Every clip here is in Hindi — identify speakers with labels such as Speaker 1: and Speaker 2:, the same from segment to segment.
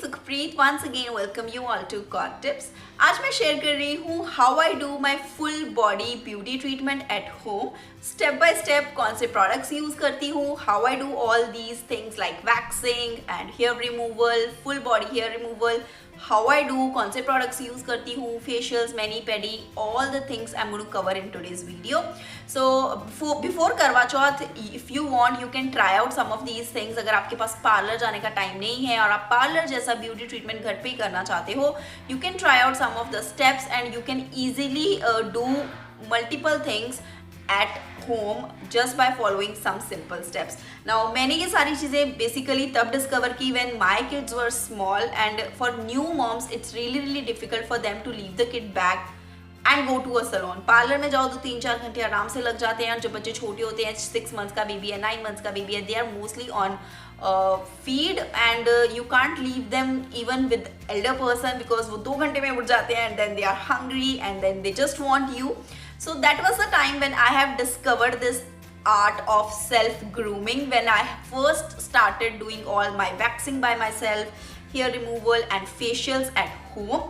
Speaker 1: Sukhpreet once again welcome you all to god tips. आज मैं शेयर कर रही हूँ how I do my full body beauty treatment at home. Step by step कौन से प्रोडक्ट्स यूज करती हूँ, how I do all these things like waxing and hair removal, full body hair removal, how I do, कौन से प्रोडक्ट्स यूज करती हूँ, facials, mani pedi, all the things I am going to cover in today's video. So before Karva Chauth if you want you can try out some of these things. अगर आपके पास पार्लर जाने का टाइम नहीं है और आप पार्लर जैसा ब्यूटी ट्रीटमेंट घर पे ही करना चाहते हो, you can try out some of the steps and you can easily do multiple things at home just by following some simple steps. Now मैंने ये सारी चीज़ें basically तब discover की when my kids were small and for new moms it's really difficult for them to leave the kid back and go to a salon. Parlour में जाओ तो 3-4 घंटे आराम से लग जाते हैं और जब बच्चे छोटे होते हैं 6 months का बेबी है, 9 months का बेबी है, they are mostly on feed and you can't leave them even with elder person because वो 2 घंटे में उठ जाते हैं and then they are hungry and then they just want you. So that was the time when I have discovered this art of self-grooming, when I first started doing all my waxing by myself, hair removal and facials at home.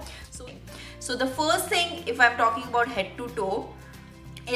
Speaker 1: So the first thing, if I'm talking about head to toe,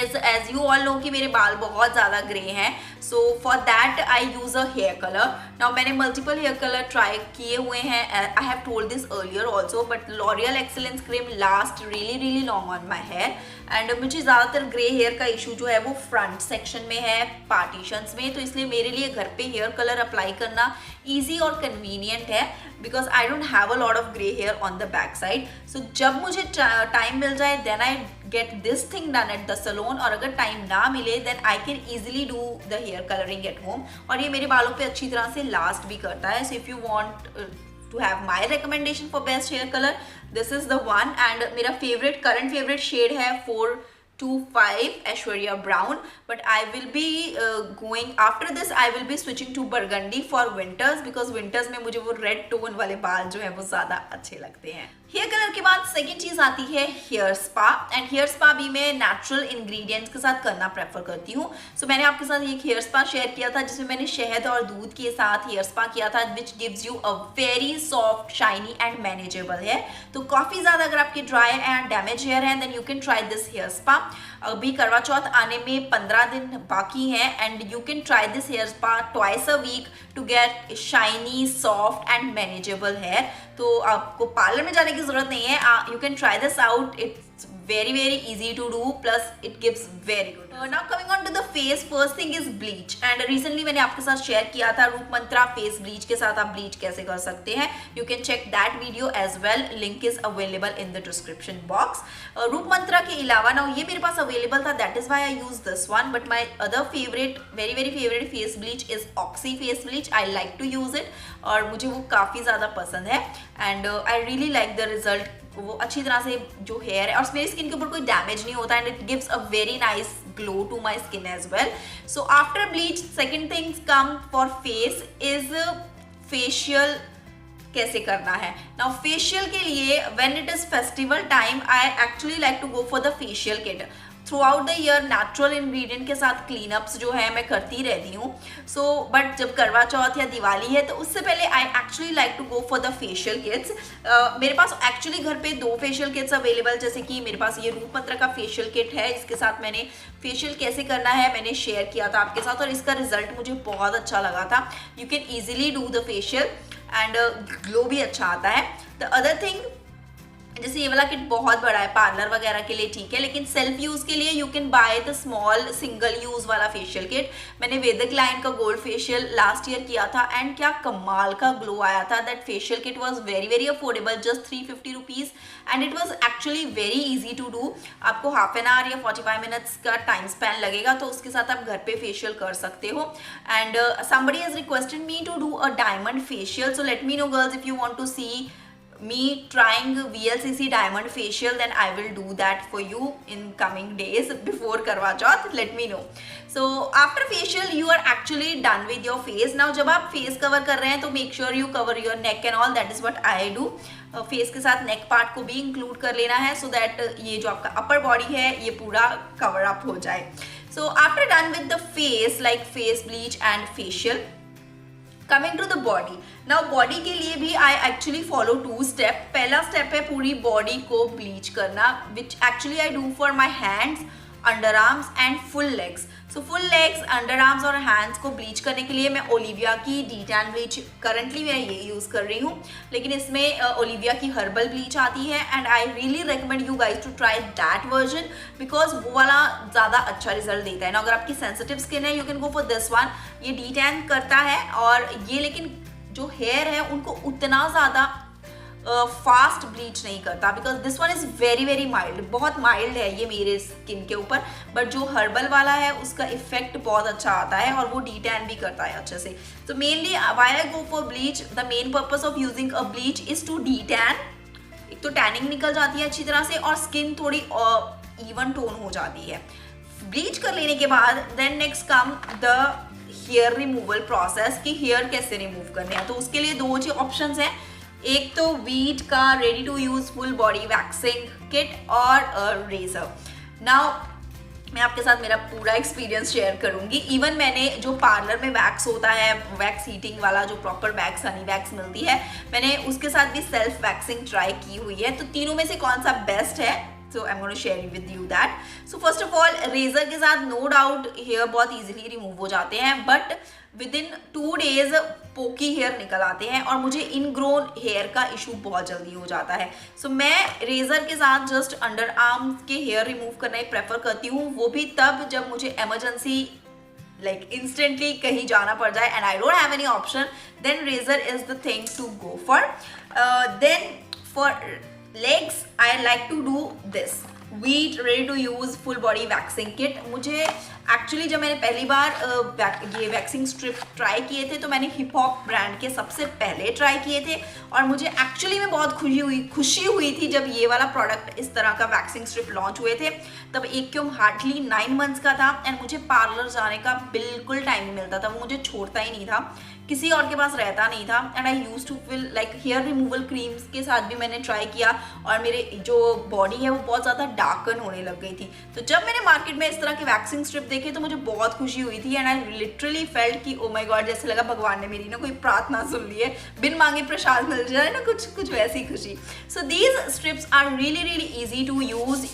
Speaker 1: is as you all know कि मेरे बाल बहुत ज़्यादा ग्रे हैं. So for that I use a hair color. Now मैंने multiple hair color try किए हुए हैं. I have told this earlier also, but L'Oreal Excellence Cream lasts really long on my hair. And मुझे ज़्यादातर ग्रे हेयर का इशू जो है वो फ्रंट सेक्शन में है, पार्टीशंस में, तो इसलिए मेरे लिए घर पे हेयर कलर अप्लाई करना ईजी और कन्वीनियंट है because I don't have a lot of grey hair on the back side. So जब मुझे टाइम मिल जाए then I get this thing done at the salon, और अगर टाइम ना मिले then I can easily do the hair colouring at home, और ये मेरे बालों पे अच्छी तरह से लास्ट भी करता है. So if you want to have my recommendation for best hair color, this is the one. and मेरा current favorite shade है 425 Aishwarya Brown, but I will be going after this I will be switching to burgundy for winters because winters में मुझे वो red tone वाले बाल जो है वो ज़्यादा अच्छे लगते हैं. हेयर कलर के बाद सेकेंड चीज़ आती है hair spa, and hair spa भी मैं नेचुरल इंग्रेडिएंट्स के साथ करना प्रेफर करती हूँ. सो मैंने आपके साथ एक हेयर स्पा शेयर किया था जिसमें मैंने शहद और दूध के साथ हेयर स्पा किया था, which gives you a very soft, shiny and manageable hair. तो काफ़ी ज़्यादा अगर आपके ड्राई एंड डैमेज हेयर है then you can try this hair spa. अभी करवा चौथ आने में 15 दिन बाकी हैं and you can try this hair spa twice a week to get shiny, soft and manageable hair. तो आपको पार्लर में जाने की जरूरत नहीं है, you can try this out. It's very easy to do, plus it gives very good. Now coming on to the face, first thing is bleach, and recently मैंने आपके साथ शेयर किया था रूप मंत्रा फेस ब्लीच के साथ आप ब्लीच कैसे कर सकते हैं. You can check that video as well, link is available in the description box. रूप मंत्रा के अलावा ना ये मेरे पास अवेलेबल था, that is why I use this one, but my other favorite, very favorite face bleach is Oxy face bleach. I like to use it और मुझे वो काफ़ी ज़्यादा पसंद है and I really like the result. वो अच्छी तरह से जो हेयर है और मेरी स्किन के ऊपर कोई डैमेज नहीं होता and it gives a very nice glow to my skin as well. So after bleach second things come for face is facial कैसे करना है. नाउ फेशियल के लिए when it is festival time I actually like to go for the facial kit. Throughout the year natural ingredient के साथ क्लीनअप्स जो है मैं करती रहती हूँ. सो बट जब करवा चौथ या दिवाली है तो उससे पहले I actually like to go for the facial kits. मेरे पास एक्चुअली घर पे 2 फेशियल किट्स अवेलेबल, जैसे कि मेरे पास ये रूप मंत्रा का फेशियल किट है, इसके साथ मैंने फेशियल कैसे करना है मैंने शेयर किया था आपके साथ और इसका रिजल्ट मुझे बहुत अच्छा लगा था. You can easily do the facial and glow भी अच्छा आता है. द अदर थिंग, जैसे ये वाला किट बहुत बड़ा है पार्लर वगैरह के लिए ठीक है, लेकिन सेल्फ यूज़ के लिए you can by the small single use वाला फेशियल किट. मैंने वैदिक लाइन का गोल्ड फेशियल लास्ट ईयर किया था एंड क्या कमाल का ग्लो आया था. That facial kit was very affordable, just 350 rupees and it was actually very easy to do. आपको हाफ एन आवर या 45 मिनट्स का टाइम स्पैन लगेगा, तो उसके साथ आप घर पे फेशियल कर सकते हो. And somebody has requested me to do a diamond facial, so let me know girls if you want to see me trying VLCC diamond facial, then I will do that for you in coming days before Karwa Chauth. Let me know. So after facial you are actually done with your face. Now जब आप face cover कर रहे हैं तो make sure you cover your neck and all. That is what I do. Face के साथ नेक पार्ट को भी इंक्लूड कर लेना है सो दैट ये जो आपका अपर बॉडी है ये पूरा कवर अप हो जाए. So after done with the face like face bleach and facial, coming to the body, now body के लिए भी आई एक्चुअली फॉलो 2 स्टेप। पहला स्टेप है पूरी बॉडी को ब्लीच करना, which actually I do for my hands, underarms and full legs. So full legs, underarms और हैंड्स को ब्लीच करने के लिए मैं ओलिविया की डी-टैन ब्लीच करंटली मैं ये यूज़ कर रही हूँ, लेकिन इसमें ओलिविया की हर्बल ब्लीच आती है and I really recommend you guys to try that version because वो वाला ज़्यादा अच्छा रिजल्ट देता है ना। अगर आपकी सेंसिटिव स्किन है you can go for this one. ये डी-टैन करता है और ये लेकिन जो हेयर है उनको उतना ज़्यादा फास्ट ब्लीच नहीं करता because this one is very very mild, बहुत माइल्ड है ये मेरे स्किन के ऊपर, बट जो हर्बल वाला है उसका इफेक्ट बहुत अच्छा आता है और वो डी-टैन भी करता है अच्छे से। तो mainly why I go for bleach, the main purpose of using a bleach is to detan. एक तो टैनिंग निकल जाती है अच्छी तरह से और स्किन थोड़ी इवन टोन हो जाती है। ब्लीच कर लेने के बाद then next come the hair removal process कि हेयर कैसे रिमूव करने हैं। तो उसके लिए 2 ऑप्शंस हैं, एक तो वीट का ready to use full body waxing kit और रेजर। नाउ मैं आपके साथ मेरा पूरा एक्सपीरियंस शेयर करूंगी। इवन मैंने जो पार्लर में वैक्स होता है, वैक्स हीटिंग वाला जो प्रॉपर वैक्स, हनी वैक्स मिलती है, मैंने उसके साथ भी सेल्फ वैक्सिंग ट्राई की हुई है। तो तीनों में से कौन सा बेस्ट है, so I'm going to share with you that. So first of all, razor के साथ नो डाउट हेयर बहुत इजीली रिमूव हो जाते हैं, but within 2 days poky hair निकल आते हैं और मुझे इनग्रोन हेयर का इशू बहुत जल्दी हो जाता है। सो मैं रेजर के साथ जस्ट अंडर आर्म्स के हेयर रिमूव करना ही प्रेफर करती हूँ, वो भी तब जब मुझे इमरजेंसी लाइक इंस्टेंटली कहीं जाना पड़ जाए and I don't have any option, then razor is the thing to go for. Then for legs I like to do this wheat ready to use full body waxing kit। मुझे एक्चुअली जब मैंने पहली बार ये वैक्सिंग स्ट्रिप ट्राई किए थे तो मैंने हिप हॉप ब्रांड के सबसे पहले ट्राई किए थे और मुझे एक्चुअली में बहुत खुशी हुई थी जब ये वाला प्रोडक्ट इस तरह का वैक्सिंग स्ट्रिप लॉन्च हुए थे। तब एकदम हार्डली 9 मंथ्स का था एंड मुझे पार्लर जाने का बिल्कुल टाइम नहीं मिलता था, वो मुझे छोड़ता ही नहीं था, किसी और के पास रहता नहीं था। And I use to feel like hair removal creams के साथ भी मैंने ट्राई किया और मेरे जो बॉडी है वो बहुत ज़्यादा डार्कन होने लग गई थी। तो जब मैंने मार्केट में इस तरह की वैक्सिंग स्ट्रिप देखे तो मुझे बहुत खुशी हुई थी एंड आई लिटरली फेल्ट कि ओ माय गॉड, जैसे लगा भगवान ने मेरी ना कोई प्रार्थना सुन ली है, बिन मांगे प्रसाद मिल जाए ना, कुछ वैसी खुशी। So these strips are really really easy to use.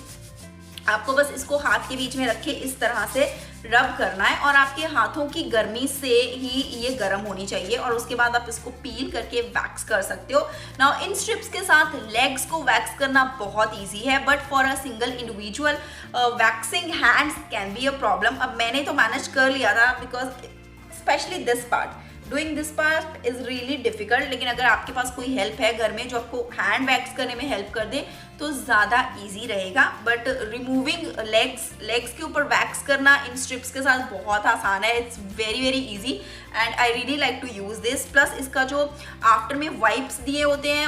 Speaker 1: आपको बस इसको हाथ के बीच में रखे इस तरह से रब करना है और आपके हाथों की गर्मी से ही ये गर्म होनी चाहिए और उसके बाद आप इसको पील करके वैक्स कर सकते हो। नाउ इन स्ट्रिप्स के साथ लेग्स को वैक्स करना बहुत इजी है, but for a single individual waxing hands can be a problem. अब मैंने तो मैनेज कर लिया था because specially this part, doing this part is really difficult, लेकिन अगर आपके पास कोई हेल्प है घर में जो आपको हैंड वैक्स करने में हेल्प कर दे तो ज़्यादा इजी रहेगा। बट रिमूविंग लेग्स के ऊपर वैक्स करना इन स्ट्रिप्स के साथ बहुत आसान है, it's very very easy and I really like to use this. Plus इसका जो आफ्टर में वाइप्स दिए होते हैं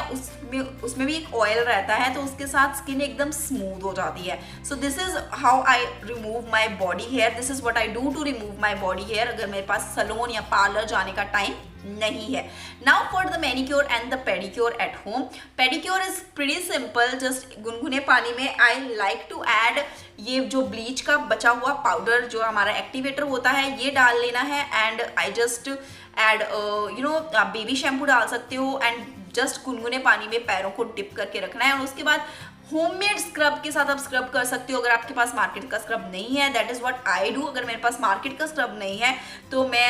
Speaker 1: उसमें भी एक ऑयल रहता है तो उसके साथ स्किन एकदम स्मूथ हो जाती है। So this is how I remove my body hair, this is what I do to remove my body hair अगर मेरे पास सैलून या पार्लर जाने का टाइम नहीं है। Now for the manicure and the pedicure at home. Pedicure is pretty simple, just गुनगुने पानी में आई लाइक टू ऐड ये जो ब्लीच का बचा हुआ पाउडर जो हमारा एक्टिवेटर होता है ये डाल लेना है एंड आई जस्ट ऐड आप बेबी शैम्पू डाल सकते हो एंड जस्ट गुनगुने पानी में पैरों को डिप करके रखना है और उसके बाद होममेड स्क्रब के साथ आप स्क्रब कर सकते हो अगर आपके पास मार्केट का स्क्रब नहीं है। That is what I do. अगर मेरे पास मार्केट का स्क्रब नहीं है तो मैं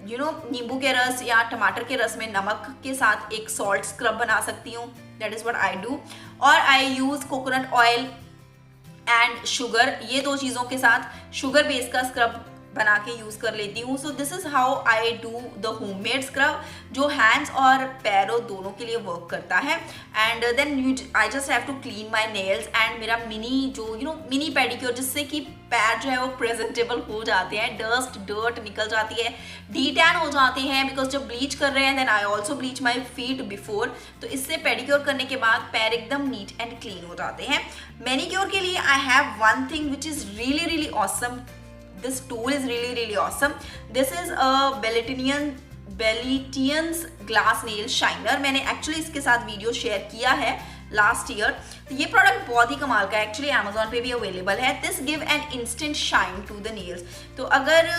Speaker 1: नींबू के रस या टमाटर के रस में नमक के साथ एक सॉल्ट स्क्रब बना सकती हूँ। That is what I do. और I use coconut oil and sugar, ये 2 चीज़ों के साथ शुगर बेस का स्क्रब बना के यूज़ कर लेती हूँ। So this is how I do the homemade scrub जो हैंड्स और पैरों दोनों के लिए वर्क करता है। And then I just have to clean my nails and मेरा मिनी पेडिक्योर जिससे कि पैर जो है वो प्रेजेंटेबल हो जाते हैं, डर्ट निकल जाती है, डी-टैन हो जाते हैं बिकॉज जब ब्लीच कर रहे हैं then I also bleach my feet before. तो इससे पेडिक्योर करने के बाद पैर एकदम नीट एंड क्लीन हो जाते हैं। मैनिक्योर के लिए I have one thing which is really really awesome. This tool is really really awesome. This is a Beletians glass nail shiner. मैंने एक्चुअली इसके साथ वीडियो शेयर किया है लास्ट ईयर। तो ये प्रोडक्ट बहुत ही कमाल का है, एक्चुअली अमेजोन पे भी अवेलेबल है। This give an instant shine to the nails. तो अगर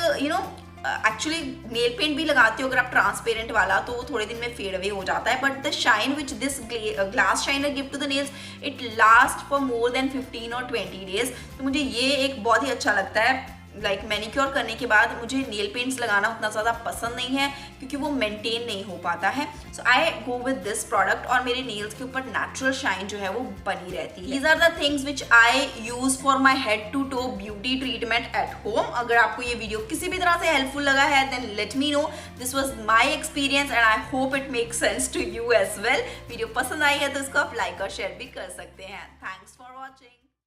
Speaker 1: एक्चुअली नेल पेंट भी लगाते हो अगर आप ट्रांसपेरेंट वाला तो वो थोड़े दिन में फेड अवे हो जाता है, but the shine which this glass shiner give to the nails it last for more than 15 और 20 डेज। तो मुझे ये एक बहुत ही अच्छा लगता है। लाइक मैनिक्योर करने के बाद मुझे नेल पेंट्स लगाना उतना ज़्यादा पसंद नहीं है क्योंकि वो मेंटेन नहीं हो पाता है। सो आई गो विद दिस प्रोडक्ट और मेरे नेल्स के ऊपर नेचुरल शाइन जो है वो बनी रहती है। These are the things which I use for my head to toe beauty treatment at home. अगर आपको ये वीडियो किसी भी तरह से हेल्पफुल लगा है then let me know. This was my experience and I hope it make sense to you as well. Video पसंद आई है तो इसको आप लाइक और शेयर भी कर सकते हैं। Thanks for watching.